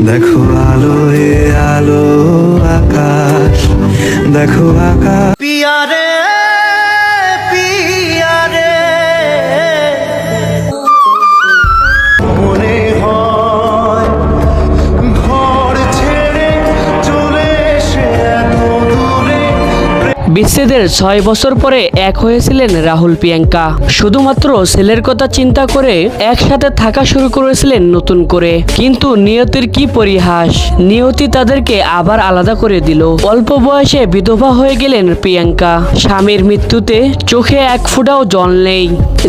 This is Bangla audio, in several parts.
দেখো আলো এ আলো আকাশ, দেখো আকাশ। পিয়ারে পিয়ারে মনে হয় ঘর ছেড়ে চলে এসে এত দূরে। বিচ্ছেদের 6 বছর পরে এক হয়েছিলেন রাহুল প্রিয়াঙ্কা। শুধুমাত্র ছেলের কথা চিন্তা করে একসাথে থাকা শুরু করেছিলেন নতুন করে, কিন্তু নিয়তির কি পরিহাস, নিয়তি তাদেরকে আবার আলাদা করে দিল। অল্প বয়সে বিধবা হয়ে গেলেন প্রিয়াঙ্কা। স্বামীর মৃত্যুতে চোখে এক ফোঁটাও জল নেই,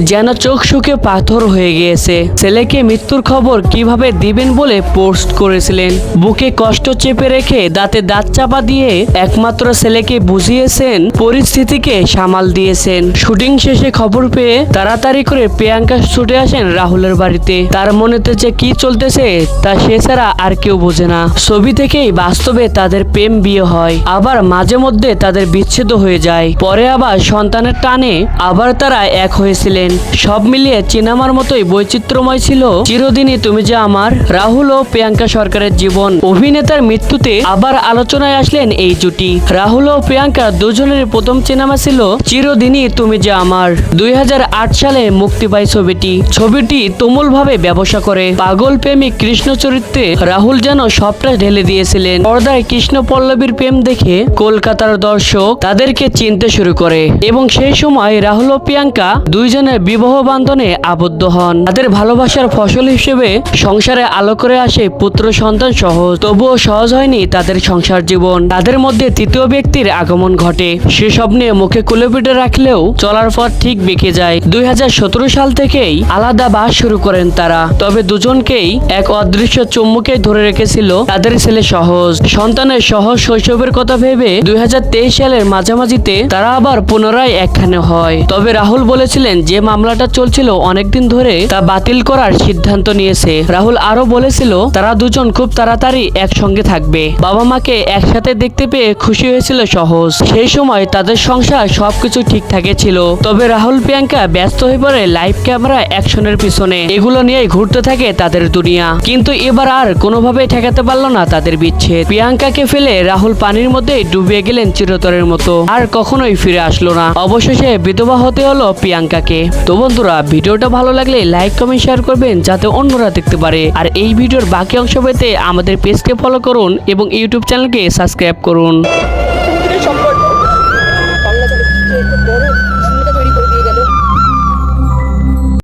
যেন চোখ শুকে পাথর হয়ে গিয়েছে। ছেলেকে মৃত্যুর খবর কিভাবে দিবেন বলে পোস্ট করেছিলেন। বুকে কষ্ট চেপে রেখে দাঁতে দাঁত চাপা দিয়ে একমাত্র ছেলেকে বুঝিয়েছেন, পরিস্থিতিকে সামাল দিয়েছেন। শুটিং শেষে খবর পেয়ে তাড়াতাড়ি করে প্রিয়াঙ্কা ছুটে আসেন রাহুলের বাড়িতে। তার মনেতে যে কি চলতেছে তা সে ছাড়া আর কেউ বোঝে না। ছবি থেকেই বাস্তবে তাদের প্রেম বিয়ে হয়, আবার মাঝে মধ্যে তাদের বিচ্ছেদ হয়ে যায়। পরে আবার সন্তানের টানে আবার তারা এক হয়েছিলেন। সব মিলিয়ে সিনেমার মতোই বৈচিত্র্যময় ছিল চিরদিনই তুমি যে আমার। রাহুল ও প্রিয়াঙ্কা সরকারের জীবন। অভিনেতার মৃত্যুতে আবার আলোচনায় আসলেন এই জুটি। রাহুল ও প্রিয়াঙ্কা দুজনের প্রথম সিনেমা ছিল চিরদিনই তুমি যে আমার। 2008 সালে মুক্তি পায় ছবিটি তুমুলভাবে ব্যবসা করে। পাগল প্রেমিক কৃষ্ণ চরিত্রে রাহুল যেন সবটা ঢেলে দিয়েছিলেন। পর্দায় কৃষ্ণ পল্লবীর প্রেম দেখে কলকাতার দর্শক তাদেরকে চিনতে শুরু করে এবং সেই সময় রাহুল ও প্রিয়াঙ্কা দুইজনের বিবাহ বান্ধনে আবদ্ধ হন। তাদের ভালোবাসার ফসল হিসেবে সংসারে আলো করে আসে পুত্র সন্তান সহ। তবুও সহজ হয়নি তাদের সংসার জীবন। তাদের মধ্যে তৃতীয় ব্যক্তির আগমন ঘটে। সেসব নিয়ে মুখে কুলেপিঠে রাখলেও চলার পর ঠিক বেঁকে যায়। 2017 সাল থেকেই আলাদা বাস শুরু করেন তারা। তবে দুজনকেই এক অদৃশ্য চুম্বকে ধরে রেখেছিল তাদের ছেলে সহজ। সন্তানের সহজ শৈশবের কথা ভেবে 2023 সালের মাঝামাঝিতে তারা আবার পুনরায় একখানে হয়। তবে রাহুল বলেছিলেন যে মামলাটা চলছিল অনেকদিন ধরে তা বাতিল করার সিদ্ধান্ত নিয়েছে। রাহুল আরো বলেছিল তারা দুজন খুব তাড়াতাড়ি একসঙ্গে থাকবে। বাবা মাকে একসাথে দেখতে পেয়ে খুশি হয়েছিল সহজ। সেই সময় তাদের সংসার সবকিছু ঠিকঠাকই ছিল। তবে রাহুল প্রিয়াঙ্কা ব্যস্ত হয়ে পড়ে লাইভ ক্যামেরা অ্যাকশনের পিছনে। এগুলো নিয়েই ঘুরতে থাকে তাদের দুনিয়া। কিন্তু এবার আর কোনোভাবেই ঠেকাতে পারল না তাদের বিচ্ছেদ। প্রিয়াঙ্কাকে ফেলে রাহুল পানির মধ্যে ডুবিয়ে গেলেন চিরতরের মতো, আর কখনোই ফিরে আসলো না। অবশেষে বিধবা হতে হলো প্রিয়াঙ্কাকে। তো বন্ধুরা, ভিডিওটা ভালো লাগলে লাইক কমেন্ট শেয়ার করবেন যাতে অন্যরা দেখতে পারে। আর এই ভিডিওর বাকি অংশ পেতে আমাদের পেজকে ফলো করুন এবং ইউটিউব চ্যানেলকে সাবস্ক্রাইব করুন।